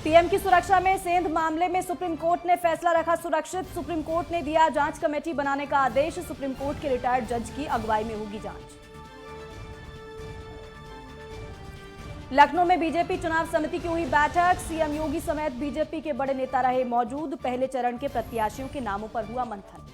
PM की सुरक्षा में सेंध मामले में सुप्रीम कोर्ट ने फैसला रखा सुरक्षित। सुप्रीम कोर्ट ने दिया जांच कमेटी बनाने का आदेश। सुप्रीम कोर्ट के रिटायर्ड जज की अगुवाई में होगी जांच। लखनऊ में बीजेपी चुनाव समिति की हुई बैठक। सीएम योगी समेत बीजेपी के बड़े नेता रहे मौजूद। पहले चरण के प्रत्याशियों के नामों पर हुआ मंथन।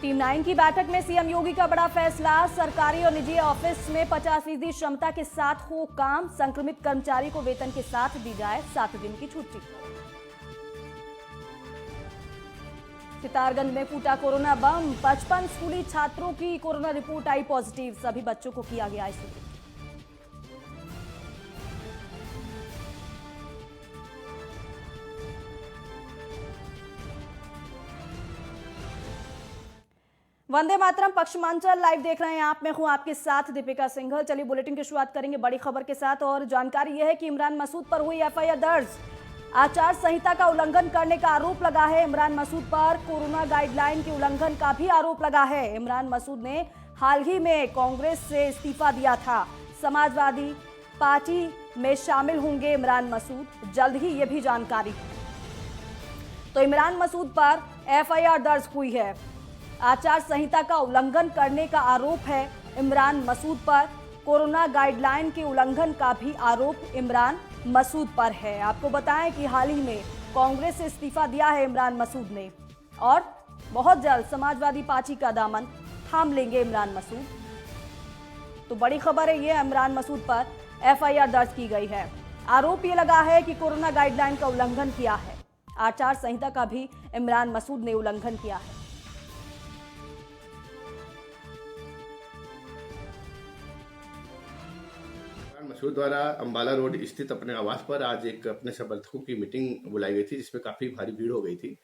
टीम 9 की बैठक में सीएम योगी का बड़ा फैसला। सरकारी और निजी ऑफिस में 50% क्षमता के साथ हो काम। संक्रमित कर्मचारी को वेतन के साथ दी जाए 7 दिन की छुट्टी। सितारगंज में फूटा कोरोना बम। 55 स्कूली छात्रों की कोरोना रिपोर्ट आई पॉजिटिव। सभी बच्चों को किया गया आइसोलेट। वंदे मातरम पश्चिमांचल लाइव देख रहे हैं आप। मैं हूं आपके साथ दीपिका सिंघल। चलिए बुलेटिन की शुरुआत करेंगे बड़ी खबर के साथ और जानकारी यह है कि इमरान मसूद पर हुई एफआईआर दर्ज। आचार संहिता का उल्लंघन करने का आरोप लगा है। इमरान मसूद पर कोरोना गाइडलाइन के उल्लंघन का भी आरोप लगा है। इमरान मसूद ने हाल ही में कांग्रेस से इस्तीफा दिया था। समाजवादी पार्टी में शामिल होंगे इमरान मसूद, जल्द ही ये भी जानकारी। तो इमरान मसूद पर एफआईआर दर्ज हुई है। आचार संहिता का उल्लंघन करने का आरोप है इमरान मसूद पर। कोरोना गाइडलाइन के उल्लंघन का भी आरोप इमरान मसूद पर है। आपको बताएं कि हाल ही में कांग्रेस से इस्तीफा दिया है इमरान मसूद ने और बहुत जल्द समाजवादी पार्टी का दामन थाम लेंगे इमरान मसूद। तो बड़ी खबर है ये, इमरान मसूद पर एफआईआर दर्ज की गई है। आरोप ये लगा है कि कोरोना गाइडलाइन का उल्लंघन किया है। आचार संहिता का भी इमरान मसूद ने उल्लंघन किया है। मसूद द्वारा अंबाला रोड स्थित अपने आवास पर आज एक अपने समर्थकों की मीटिंग बुलाई गई थी, जिसमें काफी भारी भीड़ हो गई थी।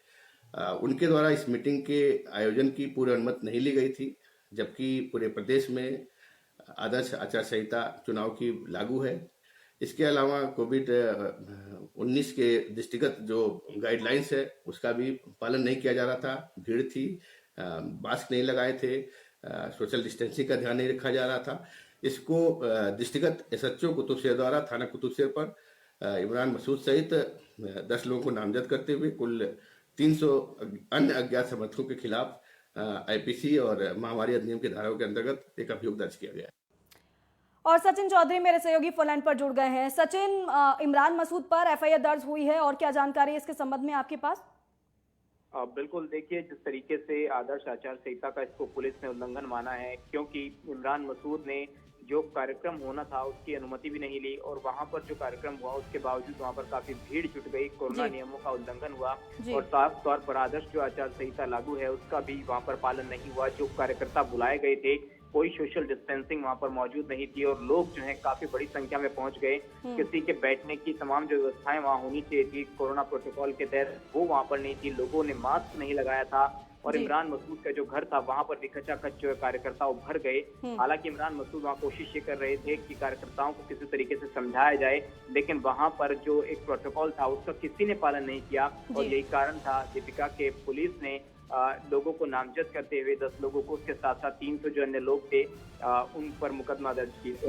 उनके द्वारा इस मीटिंग के आयोजन की पूरी अनुमति नहीं ली गई थी, जबकि पूरे प्रदेश में आदर्श आचार संहिता चुनाव की लागू है। इसके अलावा कोविड-19 के दृष्टिगत जो गाइडलाइंस है उसका भी पालन नहीं किया जा रहा था। भीड़ थी, मास्क नहीं लगाए थे, सोशल डिस्टेंसिंग का ध्यान नहीं रखा जा रहा था। इसको दृष्टिगत एसएचओ कुतुबशेर द्वारा थाना कुतुबशेर पर इमरान मसूद सहित 10 लोगों को नामजद करते हुए कुल 300 अन्य अज्ञात समर्थकों के खिलाफ आईपीसी और महामारी अधिनियम की धाराओं के अंतर्गत एक अभियोग दर्ज किया गया है। और सचिन चौधरी मेरे सहयोगी फोन पर जुड़ गए हैं। सचिन, इमरान मसूद पर एफआईआर दर्ज हुई है और क्या जानकारी है इसके संबंध में आपके पास? बिल्कुल, देखिए जिस तरीके से आदर्श आचार संहिता का इसको पुलिस ने उल्लंघन माना है, क्योंकि इमरान मसूद ने जो कार्यक्रम होना था उसकी अनुमति भी नहीं ली और वहां पर जो कार्यक्रम हुआ उसके बावजूद वहां पर काफी भीड़ जुट गई। कोरोना नियमों का उल्लंघन हुआ और साफ तौर पर आदर्श जो आचार संहिता लागू है उसका भी वहां पर पालन नहीं हुआ। जो कार्यकर्ता बुलाए गए थे, कोई सोशल डिस्टेंसिंग वहां पर मौजूद नहीं थी और लोग जो है काफी बड़ी संख्या में पहुंच गए। किसी के बैठने की तमाम जो व्यवस्थाएं वहां होनी चाहिए थी कोरोना प्रोटोकॉल के तहत, वो वहां पर नहीं थी। लोगों ने मास्क नहीं लगाया था और इमरान मसूद का जो घर था वहां पर भी खचाखच जो कार्यकर्ता उभर गए। हालांकि इमरान मसूद वहां कोशिश ये कर रहे थे कि कार्यकर्ताओं को किसी तरीके से समझाया जाए, लेकिन वहां पर जो एक प्रोटोकॉल था उसका किसी ने पालन नहीं किया और यही कारण था दीपिका के पुलिस ने लोगों को नामजद करते हुए 10 लोगों को, उसके साथ साथ 300 जो अन्य लोग थे उन पर मुकदमा दर्ज किया।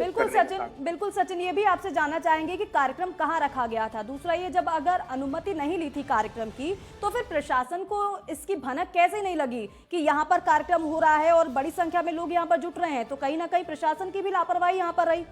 बिल्कुल सचिन, ये भी आपसे जानना चाहेंगे कि कार्यक्रम कहाँ रखा गया था। दूसरा ये, जब अगर अनुमति नहीं ली थी कार्यक्रम की तो फिर प्रशासन को इसकी भनक कैसे नहीं लगी कि यहाँ पर कार्यक्रम हो रहा है और बड़ी संख्या में लोग यहाँ पर जुट रहे हैं? तो कहीं ना कहीं प्रशासन की भी लापरवाही यहाँ पर रही।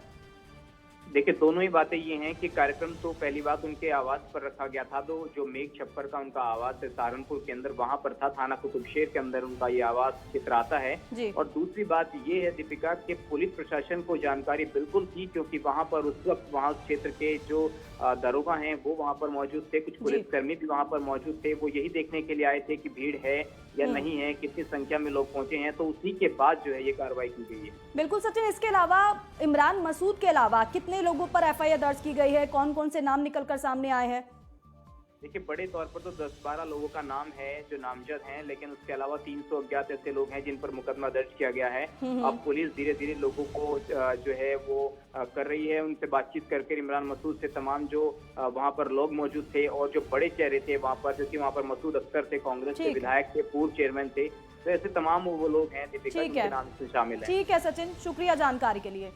देखिए, दोनों ही बातें ये हैं कि कार्यक्रम तो पहली बात उनके आवास पर रखा गया था, तो जो मेघ छप्पर का उनका आवास है सहारनपुर के अंदर वहां पर था। थाना कुतुबशेर के अंदर उनका ये आवास चित्राता है। और दूसरी बात ये है दीपिका के पुलिस प्रशासन को जानकारी बिल्कुल थी, क्योंकि वहां पर उस वक्त वहां क्षेत्र के जो दरोगा हैं वो वहां पर मौजूद थे, कुछ पुलिसकर्मी भी वहां पर मौजूद थे। वो यही देखने के लिए आए थे कि भीड़ है या नहीं है, कितनी संख्या में लोग पहुंचे हैं, तो उसी के बाद जो है ये कार्रवाई की गई है। बिल्कुल सचिन, इसके अलावा इमरान मसूद के अलावा कितने लोगों पर एफआईआर दर्ज की गई है? कौन कौन से नाम निकलकर सामने आए हैं? देखिए, बड़े तौर पर तो 10-12 लोगों का नाम है जो नामजद हैं, लेकिन उसके अलावा 300 अज्ञात ऐसे लोग हैं जिन पर मुकदमा दर्ज किया गया है। अब पुलिस धीरे धीरे लोगों को जो है वो कर रही है, उनसे बातचीत करके इमरान मसूद से तमाम जो वहां पर लोग मौजूद थे और जो बड़े चेहरे थे वहां पर, जो कि वहां पर मसूद अख्तर थे, कांग्रेस के विधायक थे, पूर्व चेयरमैन थे, तो ऐसे तमाम वो लोग हैं दीपिका जिनके नाम से शामिल है। ठीक है सचिन, शुक्रिया जानकारी के लिए।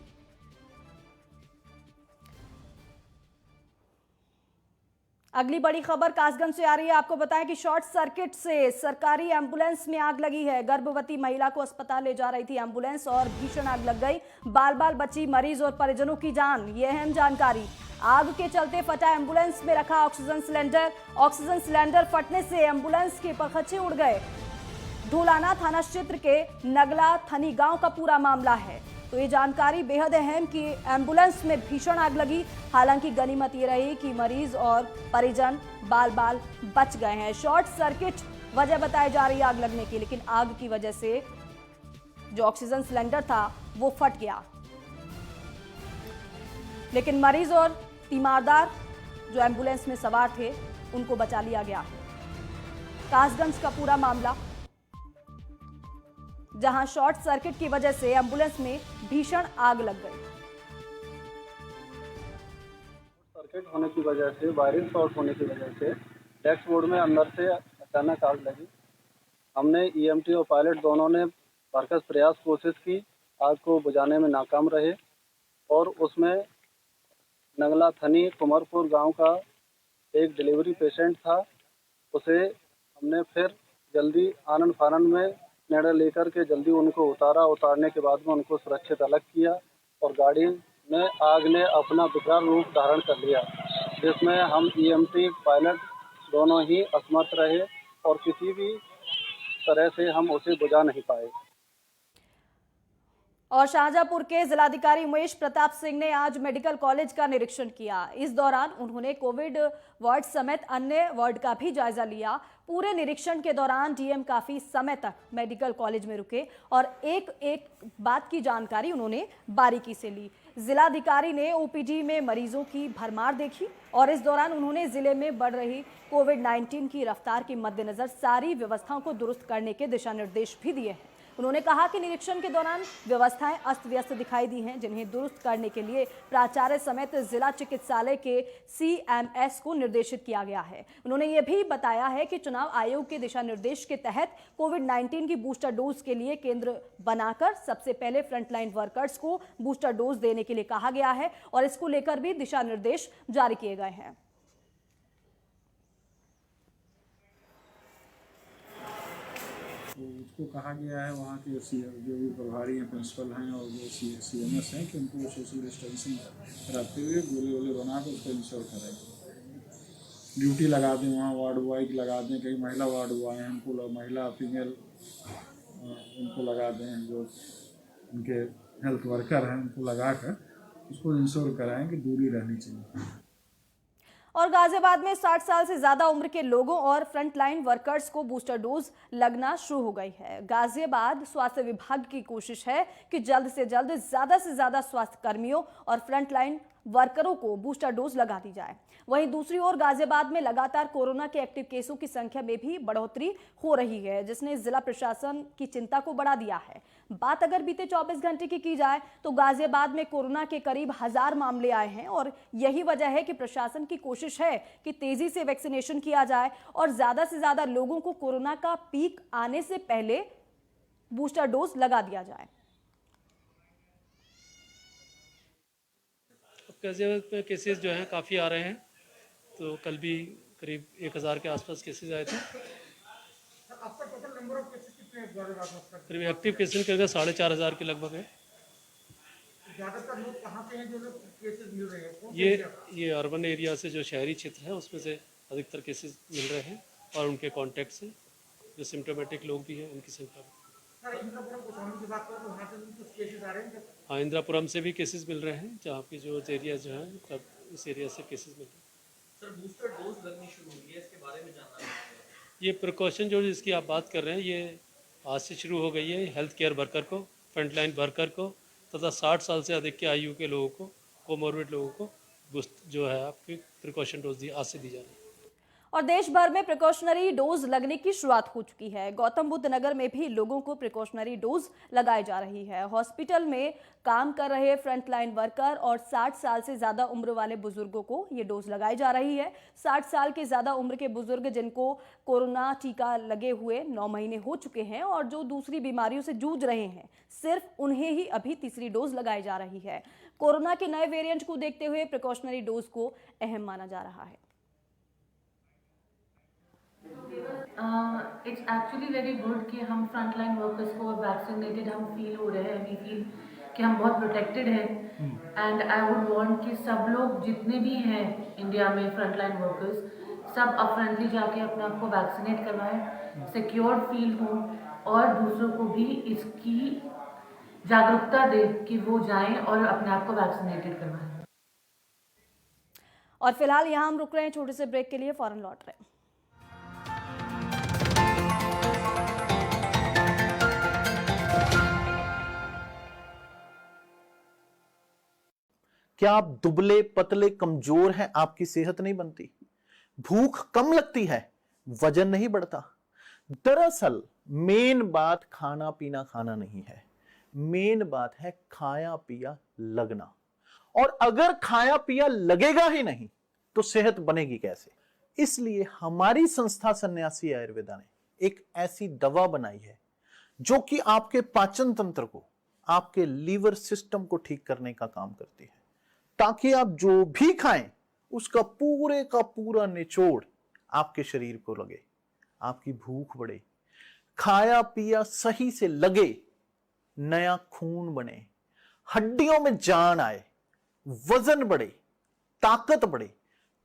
अगली बड़ी खबर कासगंज से आ रही है। आपको बताएं कि शॉर्ट सर्किट से सरकारी एम्बुलेंस में आग लगी है। गर्भवती महिला को अस्पताल ले जा रही थी एम्बुलेंस और भीषण आग लग गई। बाल बाल बची मरीज और परिजनों की जान। ये अहम जानकारी। आग के चलते फटा एम्बुलेंस में रखा ऑक्सीजन सिलेंडर फटने से एम्बुलेंस के परखच्चे उड़ गए। धुलाना थाना क्षेत्र के नगला थनी गांव का पूरा मामला है। तो ये जानकारी बेहद अहम कि एम्बुलेंस में भीषण आग लगी। हालांकि गनीमत ये रही कि मरीज और परिजन बाल बाल बच गए हैं। शॉर्ट सर्किट वजह बताई जा रही है आग लगने की, लेकिन आग की वजह से जो ऑक्सीजन सिलेंडर था वो फट गया। लेकिन मरीज और तीमारदार जो एम्बुलेंस में सवार थे उनको बचा लिया गया। कासगंज का पूरा मामला, जहां शॉर्ट सर्किट की वजह से एम्बुलेंस में भीषण आग लग गई। सर्किट होने की वजह से, वायरिंग शॉर्ट होने की वजह से डैशबोर्ड में अंदर से अचानक आग लगी। हमने ईएमटी और पायलट दोनों ने भरसक प्रयास कोशिश की, आग को बुझाने में नाकाम रहे और उसमें नगला थनी कुमरपुर गांव का एक डिलीवरी पेशेंट था। उसे हमने फिर जल्दी आनन फानन में निर्णय लेकर के जल्दी उनको उतारने के बाद में उनको सुरक्षित अलग किया और गाड़ी में आग ने अपना विकराल रूप धारण कर लिया, जिसमें हम ईएमटी पायलट दोनों ही असमर्थ रहे और किसी भी तरह से हम उसे बुझा नहीं पाए। और शाहजहांपुर के जिलाधिकारी उमेश प्रताप सिंह ने आज मेडिकल कॉलेज का निरीक्षण किया। इस दौरान उन्होंने कोविड वार्ड समेत अन्य वार्ड का भी जायजा लिया। पूरे निरीक्षण के दौरान डीएम काफी समय तक मेडिकल कॉलेज में रुके और एक एक बात की जानकारी उन्होंने बारीकी से ली। जिलाधिकारी ने ओपीडी में मरीजों की भरमार देखी और इस दौरान उन्होंने जिले में बढ़ रही कोविड-19 की रफ्तार के मद्देनजर सारी व्यवस्थाओं को दुरुस्त करने के दिशा निर्देश भी दिए हैं। उन्होंने कहा कि निरीक्षण के दौरान व्यवस्थाएं अस्त व्यस्त दिखाई दी हैं, जिन्हें दुरुस्त करने के लिए प्राचार्य समेत जिला चिकित्सालय के सीएमएस को निर्देशित किया गया है। उन्होंने ये भी बताया है कि चुनाव आयोग के दिशा निर्देश के तहत कोविड-19 की बूस्टर डोज के लिए केंद्र बनाकर सबसे पहले फ्रंटलाइन वर्कर्स को बूस्टर डोज देने के लिए कहा गया है और इसको लेकर भी दिशा निर्देश जारी किए गए हैं। तो उसको कहा गया है वहाँ के जो भी प्रभारी हैं, प्रिंसिपल हैं और जो सीएमएस हैं कि उनको सोशल डिस्टेंसिंग रखते हुए गोले बना कर उसको इंश्योर करें। ड्यूटी लगा दें, वहाँ वार्ड बॉय लगा दें, कई महिला वार्ड बॉय हैं उनको, महिला फीमेल उनको लगा दें, जो उनके हेल्थ वर्कर हैं उनको लगा कर उसको इंश्योर कराएं कि दूरी रहनी चाहिए। और गाजियाबाद में 60 साल से ज्यादा उम्र के लोगों और फ्रंटलाइन वर्कर्स को बूस्टर डोज लगना शुरू हो गई है। गाजियाबाद स्वास्थ्य विभाग की कोशिश है कि जल्द से ज्यादा स्वास्थ्य कर्मियों और फ्रंटलाइन वर्करों को बूस्टर डोज लगा दी जाए। वहीं दूसरी ओर गाजियाबाद में लगातार कोरोना के एक्टिव केसों की संख्या में भी बढ़ोतरी हो रही है, जिसने जिला प्रशासन की चिंता को बढ़ा दिया है। बात अगर बीते 24 घंटे की जाए तो गाजियाबाद में कोरोना के करीब 1000 मामले आए हैं और यही वजह है कि प्रशासन की कोशिश है कि तेजी से वैक्सीनेशन किया जाए और ज्यादा से ज्यादा लोगों को कोरोना का पीक आने से पहले बूस्टर डोज लगा दिया जाए। गाजियाबाद में केसेस जो हैं काफ़ी आ रहे हैं, तो कल भी करीब 1000 के आसपास केसेस आए थे। आपका टोटल नंबर ऑफ केसेस कितने हैं? करीब एक्टिव केसेस के 4500 के लगभग है। ज़्यादातर लोग कहाँ के हैं जो लोग केसेस मिल रहे हैं? ये अर्बन एरिया से, जो शहरी क्षेत्र है उसमें से अधिकतर केसेस मिल रहे हैं और उनके कॉन्टैक्ट से जो सिम्टोमेटिक लोग भी हैं उनकी संख्या। सर, इंद्रापुरम की बात करें तो वहाँ से भी कुछ केसेस आ रहे हैं? हाँ, इंद्रापुरम से भी केसेस मिल रहे हैं, जहाँ की जो एरिया जो है तब इस एरिया से केसेस मिल रहे हैं। सर, बूस्टर डोज लगनी शुरू हुई है, इसके बारे में जानना है। ये प्रिकॉशन जो जिसकी आप बात कर रहे हैं, ये आज से शुरू हो गई है। हेल्थ केयर वर्कर को, फ्रंटलाइन वर्कर को तथा 60 साल से अधिक के आयु के लोगों को, कोमोर्बिड लोगों को बूस्ट जो है आपकी प्रिकॉशन डोज आज से दी जा रही है। और देश भर में प्रिकॉशनरी डोज लगने की शुरुआत हो चुकी है। गौतम बुद्ध नगर में भी लोगों को प्रिकॉशनरी डोज लगाई जा रही है। हॉस्पिटल में काम कर रहे फ्रंटलाइन वर्कर और 60 साल से ज्यादा उम्र वाले बुजुर्गों को ये डोज लगाई जा रही है। 60 साल के ज्यादा उम्र के बुजुर्ग जिनको कोरोना टीका लगे हुए 9 महीने हो चुके हैं और जो दूसरी बीमारियों से जूझ रहे हैं, सिर्फ उन्हें ही अभी तीसरी डोज लगाई जा रही है। कोरोना के नए वेरिएंट को देखते हुए प्रिकॉशनरी डोज को अहम माना जा रहा है। इट्स एक्चुअली वेरी गुड कि हम फ्रंट लाइन वर्कर्स को वैक्सीनेटेड हम फील हो रहे हैं, वी फील कि हम बहुत प्रोटेक्टेड हैं। एंड आई वुड वांट कि सब लोग जितने भी हैं इंडिया में फ्रंट लाइन वर्कर्स सब अपफ्रंटली जाके अपने आप को वैक्सीनेट करवाएं, सिक्योर फील हो और दूसरों को भी इसकी जागरूकता दे कि वो जाएं और अपने आप को वैक्सीनेटेड करवाएं। और फिलहाल यहाँ हम रुक रहे हैं छोटे से ब्रेक के लिए, फौरन लौट रहे हैं। क्या आप दुबले पतले कमजोर हैं, आपकी सेहत नहीं बनती, भूख कम लगती है, वजन नहीं बढ़ता? दरअसल मेन बात खाना पीना खाना नहीं है, मेन बात है खाया पिया लगना। और अगर खाया पिया लगेगा ही नहीं तो सेहत बनेगी कैसे? इसलिए हमारी संस्था सन्यासी आयुर्वेदा ने एक ऐसी दवा बनाई है जो कि आपके पाचन तंत्र को, आपके लीवर सिस्टम को ठीक करने का काम करती है, ताकि आप जो भी खाएं उसका पूरे का पूरा निचोड़ आपके शरीर को लगे, आपकी भूख बढ़े, खाया पिया सही से लगे, नया खून बने, हड्डियों में जान आए, वजन बढ़े, ताकत बढ़े,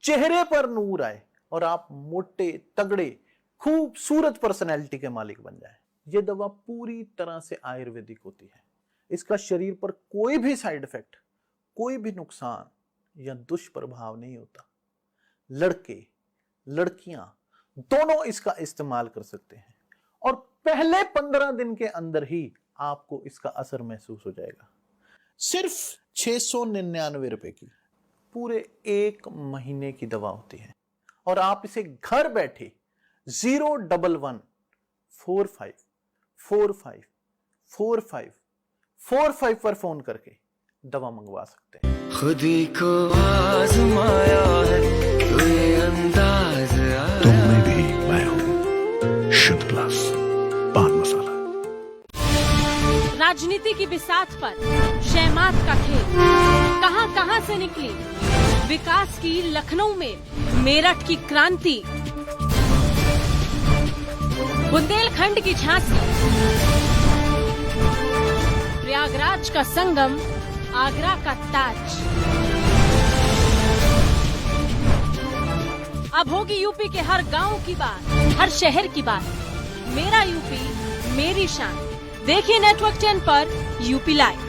चेहरे पर नूर आए और आप मोटे तगड़े खूबसूरत पर्सनैलिटी के मालिक बन जाए। यह दवा पूरी तरह से आयुर्वेदिक होती है। इसका शरीर पर कोई भी साइड इफेक्ट, कोई भी नुकसान या दुष्प्रभाव नहीं होता। लड़के लड़कियां दोनों इसका इस्तेमाल कर सकते हैं और पहले 15 दिन के अंदर ही आपको इसका असर महसूस हो जाएगा। सिर्फ 699 रुपए की पूरे 1 महीने की दवा होती है और आप इसे घर बैठे 01145454545 पर फोन करके दवा मंगवा सकते हैं। खुदी को आजमाया है कोई अंदाज आया। तुम में भी मैं हूं, शुद्ध प्लस पान मसाला। राजनीति की बिसात पर शहमात का खेल कहां कहां से निकली, विकास की लखनऊ में मेरठ की क्रांति, बुंदेलखंड की झांसी, प्रयागराज का संगम, आगरा का ताज। अब होगी यूपी के हर गांव की बात, हर शहर की बात। मेरा यूपी मेरी शान। देखिए नेटवर्क 10 पर यूपी लाइव।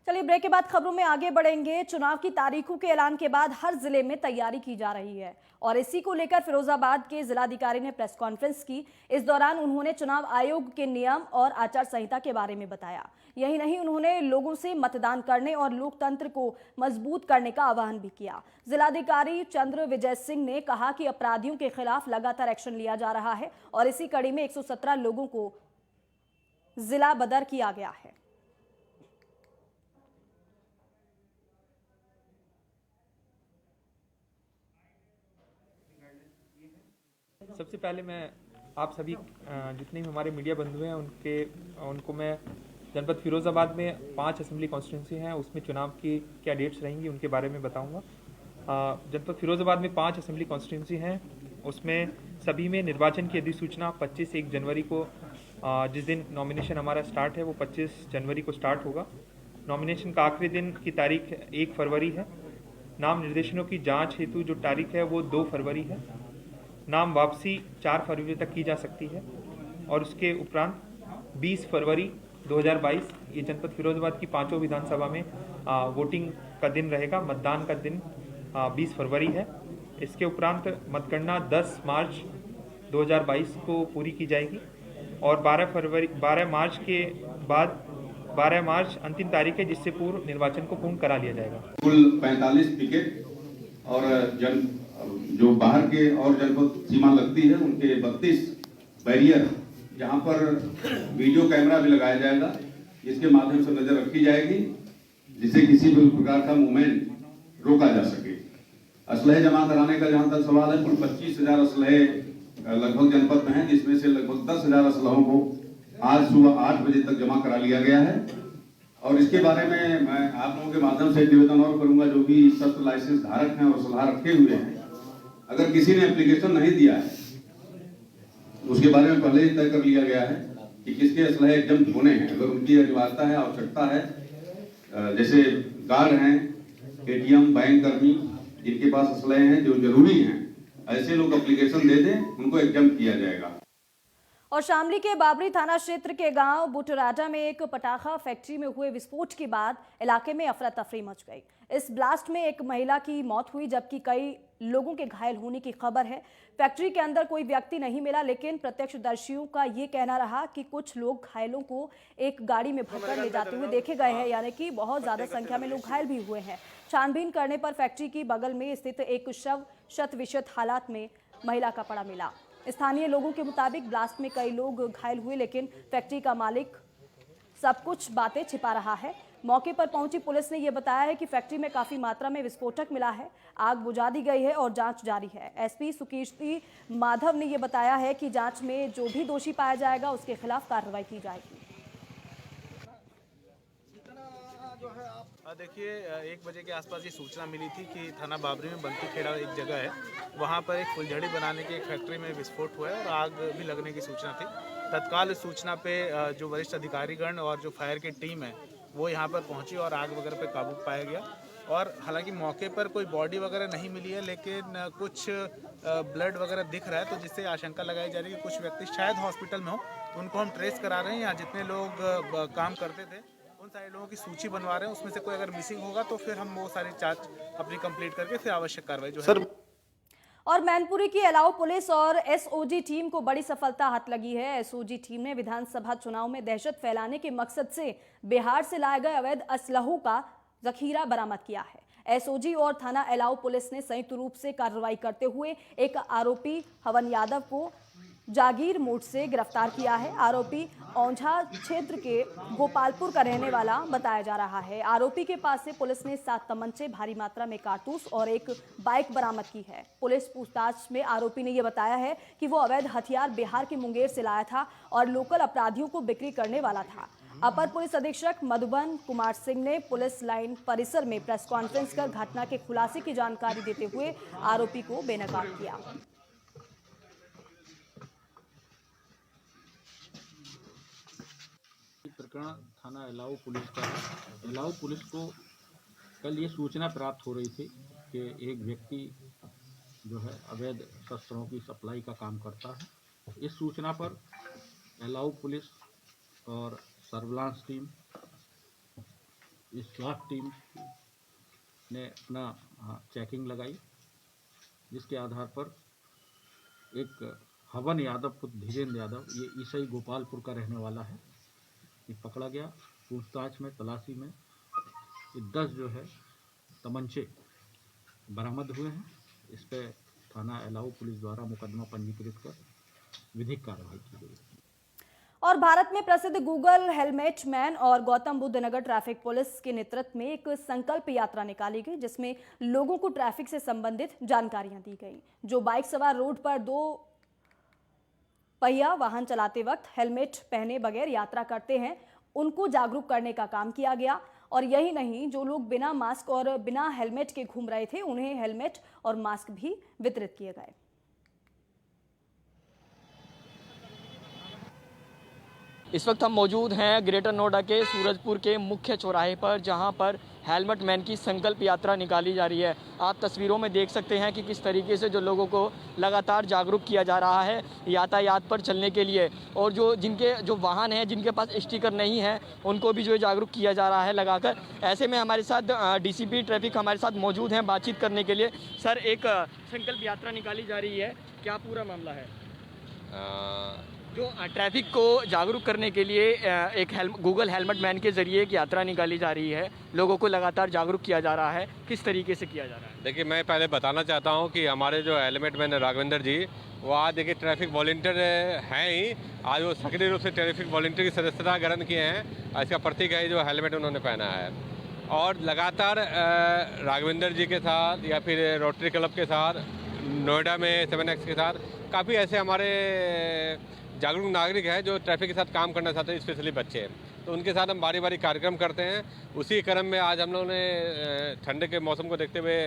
चलिए ब्रेक के बाद खबरों में आगे बढ़ेंगे। चुनाव की तारीखों के ऐलान के बाद हर जिले में तैयारी की जा रही है और इसी को लेकर फिरोजाबाद के जिलाधिकारी ने प्रेस कॉन्फ्रेंस की। इस दौरान उन्होंने चुनाव आयोग के नियम और आचार संहिता के बारे में बताया। यही नहीं, उन्होंने लोगों से मतदान करने और लोकतंत्र को मजबूत करने का आह्वान भी किया। जिलाधिकारी चंद्र विजय सिंह ने कहा कि अपराधियों के खिलाफ लगातार एक्शन लिया जा रहा है और इसी कड़ी में 117 लोगों को जिला बदर किया गया है। सबसे पहले मैं आप सभी जितने भी हमारे मीडिया बंधु हैं उनको मैं जनपद फिरोजाबाद में 5 असेंबली कॉन्स्टिट्यूंसी हैं, उसमें चुनाव की क्या डेट्स रहेंगी उनके बारे में बताऊंगा। जनपद फिरोजाबाद में 5 असेंबली कॉन्स्टिट्यूंसी हैं, उसमें सभी में निर्वाचन की अधिसूचना 25 जनवरी को, जिस दिन नॉमिनेशन हमारा स्टार्ट है वो 25 जनवरी को स्टार्ट होगा। नॉमिनेशन का आखिरी दिन की तारीख 1 फरवरी है। नाम निर्देशनों की जाँच हेतु जो तारीख है वो 2 फरवरी है। नाम वापसी 4 फरवरी तक की जा सकती है और उसके उपरांत 20 फरवरी 2022 ये जनपद फिरोजाबाद की 5 विधानसभा में वोटिंग का दिन रहेगा। मतदान का दिन 20 फरवरी है। इसके उपरांत मतगणना 10 मार्च 2022 को पूरी की जाएगी और 12 मार्च के बाद 12 मार्च अंतिम तारीख है, जिससे पूर्व निर्वाचन को पूर्ण करा लिया जाएगा। कुल 45 पिकेट और जो बाहर के और जनपद सीमा लगती है उनके 32 बैरियर, जहां पर वीडियो कैमरा भी लगाया जाएगा, जिसके माध्यम से नजर रखी जाएगी, जिससे किसी भी प्रकार का मूवमेंट रोका जा सके। असलहे जमा कराने का जहां तक सवाल है, कुल 25,000 असलहे लगभग जनपद में हैं, जिसमें से लगभग 10,000 असलहों को आज सुबह 8 बजे तक जमा करा लिया गया है। और इसके बारे में मैं आप लोगों के माध्यम से निवेदन और करूंगा, जो भी शस्त्र लाइसेंस धारक हैं और सलाह रखे हुए हैं, अगर किसी ने एप्लीकेशन नहीं दिया है उसके बारे में पहले ही तय कर लिया गया है कि किसके असलहे एग्जम्प्ट होने हैं। अगर उनकी अनिवार्यता है, आवश्यकता है, जैसे गार्ड हैं, एटीएम, बैंक कर्मी, जिनके पास असलहे हैं जो जरूरी हैं, ऐसे लोग एप्लीकेशन दे दें, उनको एग्जम्प्ट किया जाएगा। और शामली के बाबरी थाना क्षेत्र के गांव बुटराटा में एक पटाखा फैक्ट्री में हुए विस्फोट के बाद इलाके में अफरा तफरी मच गई। इस ब्लास्ट में एक महिला की मौत हुई जबकि कई लोगों के घायल होने की खबर है। फैक्ट्री के अंदर कोई व्यक्ति नहीं मिला, लेकिन प्रत्यक्षदर्शियों का ये कहना रहा कि कुछ लोग घायलों को एक गाड़ी में भरकर ले जाते हुए देखे गए हैं, यानी कि बहुत ज्यादा संख्या में लोग घायल भी हुए हैं। छानबीन करने पर फैक्ट्री की बगल में स्थित एक शव शत-विशत हालात में महिला का पड़ा मिला। स्थानीय लोगों के मुताबिक ब्लास्ट में कई लोग घायल हुए, लेकिन फैक्ट्री का मालिक सब कुछ बातें छिपा रहा है। मौके पर पहुंची पुलिस ने यह बताया है कि फैक्ट्री में काफी मात्रा में विस्फोटक मिला है, आग बुझा दी गई है और जांच जारी है। एसपी सुकीर्ति माधव ने यह बताया है कि जांच में जो भी दोषी पाया जाएगा उसके खिलाफ कार्रवाई की जाएगी। देखिए, 1 बजे के आसपास ये सूचना मिली थी कि थाना बाबरी में बंकी खेड़ा एक जगह है, वहाँ पर एक फुलझड़ी बनाने की एक फैक्ट्री में विस्फोट हुआ है और आग भी लगने की सूचना थी। तत्काल इस सूचना पे जो वरिष्ठ अधिकारीगण और जो फायर की टीम है वो यहाँ पर पहुँची और आग वगैरह पे काबू पाया गया। और हालांकि मौके पर कोई बॉडी वगैरह नहीं मिली है, लेकिन कुछ ब्लड वगैरह दिख रहा है, तो जिससे आशंका लगाई जा रही है कि कुछ व्यक्ति शायद हॉस्पिटल में हो। उनको हम ट्रेस करा रहे हैं। यहाँ जितने लोग काम करते थे उन सारे लोगों की सूची बनवा रहे हैं। उसमें से कोई अगर मिसिंग होगा तो फिर हम वो सारी जांच अपनी कंप्लीट करके फिर आवश्यक कार्रवाई जो है। और मैनपुरी की अलाउ पुलिस और एसओजी टीम को बड़ी सफलता हाथ लगी है। एसओजी टीम ने विधानसभा चुनाव में दहशत फैलाने के मकसद से बिहार से लाए गए अवैध असलहों का जखीरा बरामद किया है। एसओजी और थाना अलाउ पुलिस ने संयुक्त रूप से कार्रवाई करते हुए एक आरोपी हवन यादव को जागीर मोड़ से गिरफ्तार किया है। आरोपी औंझा क्षेत्र के गोपालपुर का रहने वाला बताया जा रहा है। आरोपी के पास से पुलिस ने 7 तमंचे, भारी मात्रा में कारतूस और एक बाइक बरामद की है। पुलिस पूछताछ में आरोपी ने यह बताया है कि वो अवैध हथियार बिहार के मुंगेर से लाया था और लोकल अपराधियों को बिक्री करने वाला था। अपर पुलिस अधीक्षक मधुबन कुमार सिंह ने पुलिस लाइन परिसर में प्रेस कॉन्फ्रेंस कर घटना के खुलासे की जानकारी देते हुए आरोपी को बेनकाब किया। प्रकरण थाना अलाउ पुलिस का है। अलाउ पुलिस को कल ये सूचना प्राप्त हो रही थी कि एक व्यक्ति जो है अवैध शस्त्रों की सप्लाई का काम करता है। इस सूचना पर अलाउ पुलिस और सर्विलांस टीम, स्वास्थ्य टीम ने अपना चेकिंग लगाई, जिसके आधार पर एक हवन यादव पुत्र धीरेन्द्र यादव, ये ईसाई गोपालपुर का रहने वाला है, ये पकड़ा गया। पूछताछ में, तलाशी में 10 जो है तमंचे बरामद हुए हैं। इस पर थाना अलाउ पुलिस द्वारा मुकदमा पंजीकृत कर विधिक कार्रवाई की गई। और भारत में प्रसिद्ध गूगल हेलमेट मैन और गौतम बुद्ध नगर ट्रैफिक पुलिस के नेतृत्व में एक संकल्प यात्रा निकाली गई, जिसमें लोगों को ट्रैफिक से संबंधित जानकारियां दी गई। जो बाइक सवार रोड पर 2 पहिया वाहन चलाते वक्त हेलमेट पहने बगैर यात्रा करते हैं, उनको जागरूक करने का काम किया गया। और यही नहीं, जो लोग बिना मास्क और बिना हेलमेट के घूम रहे थे उन्हें हेलमेट और मास्क भी वितरित किए गए। इस वक्त हम मौजूद हैं ग्रेटर नोएडा के सूरजपुर के मुख्य चौराहे पर, जहां पर हेलमेट मैन की संकल्प यात्रा निकाली जा रही है। आप तस्वीरों में देख सकते हैं कि किस तरीके से जो लोगों को लगातार जागरूक किया जा रहा है यातायात पर चलने के लिए, और जो वाहन हैं जिनके पास स्टिकर नहीं है उनको भी जो है जागरूक किया जा रहा है लगाकर। ऐसे में हमारे साथ डीसीपी ट्रैफिक हमारे साथ मौजूद हैं बातचीत करने के लिए। सर, एक संकल्प यात्रा निकाली जा रही है, क्या पूरा मामला है? जो ट्रैफिक को जागरूक करने के लिए एक गूगल हेलमेट मैन के जरिए एक यात्रा निकाली जा रही है, लोगों को लगातार जागरूक किया जा रहा है, किस तरीके से किया जा रहा है? देखिए, मैं पहले बताना चाहता हूं कि हमारे जो हेलमेट मैन राघवेंद्र जी, वो आज देखिए ट्रैफिक वॉलंटियर हैं ही। आज वो सक्रिय रूप से ट्रैफिक वॉलंटियर की सदस्यता ग्रहण किए हैं। इसका प्रतीक है जो हेलमेट उन्होंने पहना है। और लगातार राघवेंद्र जी के साथ या फिर रोटरी क्लब के साथ, नोएडा में 7X के साथ काफ़ी ऐसे हमारे जागरूक नागरिक है जो ट्रैफिक के साथ काम करना चाहते हैं, स्पेशली बच्चे, तो उनके साथ हम बारी बारी कार्यक्रम करते हैं। उसी क्रम में आज हम लोगों ने ठंड के मौसम को देखते हुए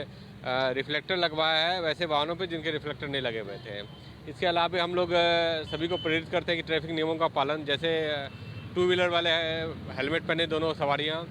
रिफ्लेक्टर लगवाया है वैसे वाहनों पे जिनके रिफ्लेक्टर नहीं लगे हुए थे। इसके अलावा हम लोग सभी को प्रेरित करते हैं कि ट्रैफिक नियमों का पालन, जैसे 2 व्हीलर वाले हेलमेट पहने दोनों सवारियाँ,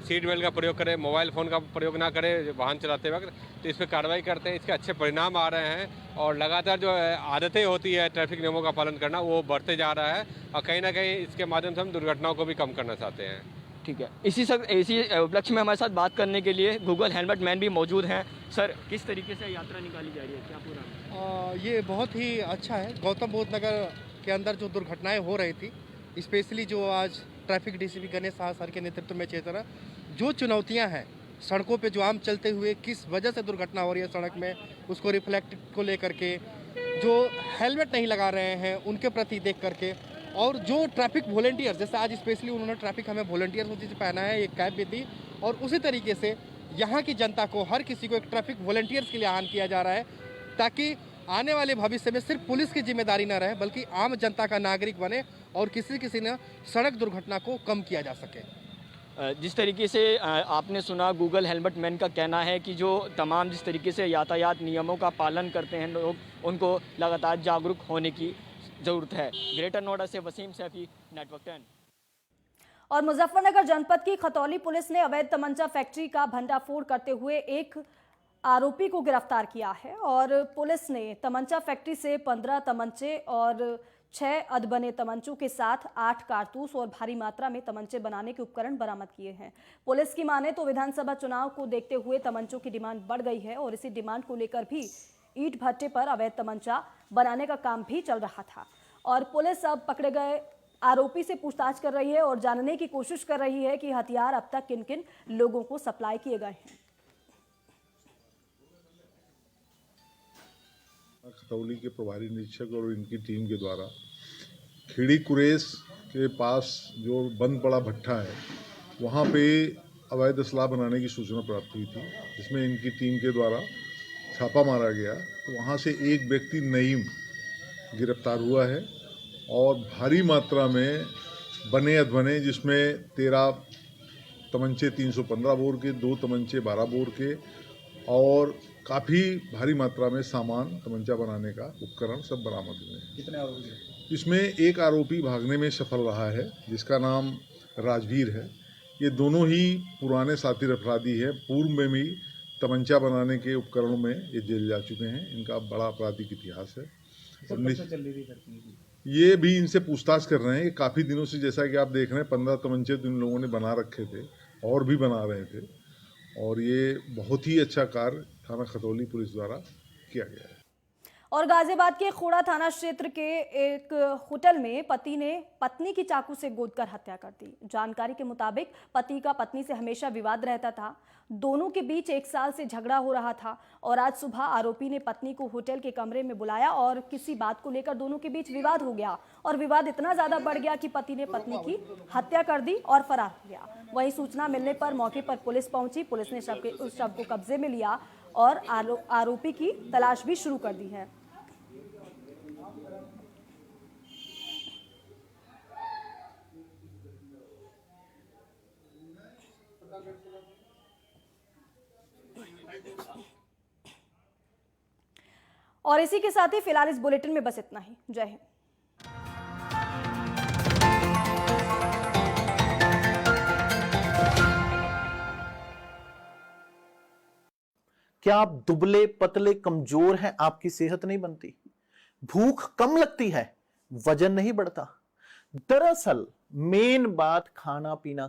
सीट बेल्ट का प्रयोग करें, मोबाइल फ़ोन का प्रयोग ना करें वाहन चलाते वक्त, तो इस पर कार्रवाई करते हैं। इसके अच्छे परिणाम आ रहे हैं और लगातार जो आदतें होती है ट्रैफिक नियमों का पालन करना वो बढ़ते जा रहा है और कहीं ना कहीं इसके माध्यम से हम दुर्घटनाओं को भी कम करना चाहते हैं। ठीक है, इसी उपलक्ष्य में हमारे साथ बात करने के लिए गूगल हेलमेट मैन भी मौजूद हैं। सर, किस तरीके से यात्रा निकाली जा रही है, क्या पूरा? ये बहुत ही अच्छा है। गौतम बुद्ध नगर के अंदर जो दुर्घटनाएं हो रही थी, स्पेशली जो आज traffic DCP Ganesh Saha sir के नेतृत्व में चेतना, जो चुनौतियां हैं सड़कों पे जो आम चलते हुए किस वजह से दुर्घटना हो रही है सड़क में, उसको रिफ्लेक्ट को लेकर के, जो हेलमेट नहीं लगा रहे हैं उनके प्रति देख करके, और जो ट्रैफिक वॉलंटियर्स, जैसे आज स्पेशली उन्होंने ट्रैफिक हमें वॉलंटियर्स मुझे पहना है, एक कैप भी दी, और उसी तरीके से यहाँ की जनता को, हर किसी को एक ट्रैफिक वॉलंटियर्स के लिए आह्वान किया जा रहा है ताकि आने वाले भविष्य में सिर्फ पुलिस की जिम्मेदारी न रहे बल्कि आम जनता का नागरिक बने और किसी न सड़क दुर्घटना को कम किया जा सके। जिस तरीके से आपने सुना, गूगल हेलमेट मैन का कहना है कि जो तमाम जिस तरीके से यातायात नियमों का पालन करते हैं लोग, उनको लगातार जागरूक होने की ज़रूरत है। ग्रेटर नोएडा से वसीम सैफी, नेटवर्क 10। और मुजफ्फरनगर जनपद की खतौली पुलिस ने अवैध तमंचा फैक्ट्री का भंडाफोड़ करते हुए एक आरोपी को गिरफ्तार किया है और पुलिस ने तमंचा फैक्ट्री से 15 तमंचे और 6 अधबने तमंचों के साथ 8 कारतूस और भारी मात्रा में तमंचे बनाने के उपकरण बरामद किए हैं। पुलिस की माने तो विधानसभा चुनाव को देखते हुए तमंचों की डिमांड बढ़ गई है और इसी डिमांड को लेकर भी ईंट भट्टे पर अवैध तमंचा बनाने का काम भी चल रहा था और पुलिस अब पकड़े गए आरोपी से पूछताछ कर रही है और जानने की कोशिश कर रही है कि हथियार अब तक किन किन लोगों को सप्लाई किए गए हैं। खतौली के प्रभारी निरीक्षक और इनकी टीम के द्वारा खिड़ी कुरेश के पास जो बंद पड़ा भट्ठा है वहाँ पे अवैध असलाह बनाने की सूचना प्राप्त हुई थी, जिसमें इनकी टीम के द्वारा छापा मारा गया तो वहाँ से एक व्यक्ति नईम गिरफ्तार हुआ है और भारी मात्रा में बने अधबने, जिसमें 13 तमंचे 315 बोर के, 2 तमंचे 12 बोर के और काफ़ी भारी मात्रा में सामान तमंचा बनाने का उपकरण सब बरामद हुए हैं। कितने आरोपी? इसमें एक आरोपी भागने में सफल रहा है जिसका नाम राजवीर है। ये दोनों ही पुराने साथी अपराधी है, पूर्व में भी तमंचा बनाने के उपकरणों में ये जेल जा चुके हैं। इनका बड़ा आपराधिक इतिहास है। ये भी इनसे पूछताछ कर रहे हैं। ये काफ़ी दिनों से, जैसा कि आप देख रहे हैं, 15 तमंचे तो इन लोगों ने बना रखे थे और भी बना रहे थे और ये बहुत ही अच्छा कार्य थाना खतौली पुलिस द्वारा किया गया है। और गाजियाबाद के खोड़ा थाना क्षेत्र के एक होटल में पति ने पत्नी की चाकू से गोदकर हत्या कर दी। जानकारी के मुताबिक पति का पत्नी से हमेशा विवाद रहता था। दोनों के बीच 1 साल से झगड़ा हो रहा था और आज सुबह आरोपी ने पत्नी को होटल के कमरे में बुलाया और किसी बात को लेकर दोनों के बीच विवाद हो गया और विवाद इतना ज्यादा बढ़ गया कि पति ने पत्नी की हत्या कर दी और फरार हो गया। वहीं सूचना मिलने पर मौके पर पुलिस पहुंची। पुलिस ने उस शव को कब्जे में लिया और आरोपी की तलाश भी शुरू कर दी है। और इसी के साथ ही फिलहाल इस बुलेटिन में बस इतना ही। जय हिंद। क्या आप दुबले पतले कमजोर हैं, आपकी सेहत नहीं बनती, भूख कम लगती है, वजन नहीं बढ़ता? दरअसल मेन बात खाना पीना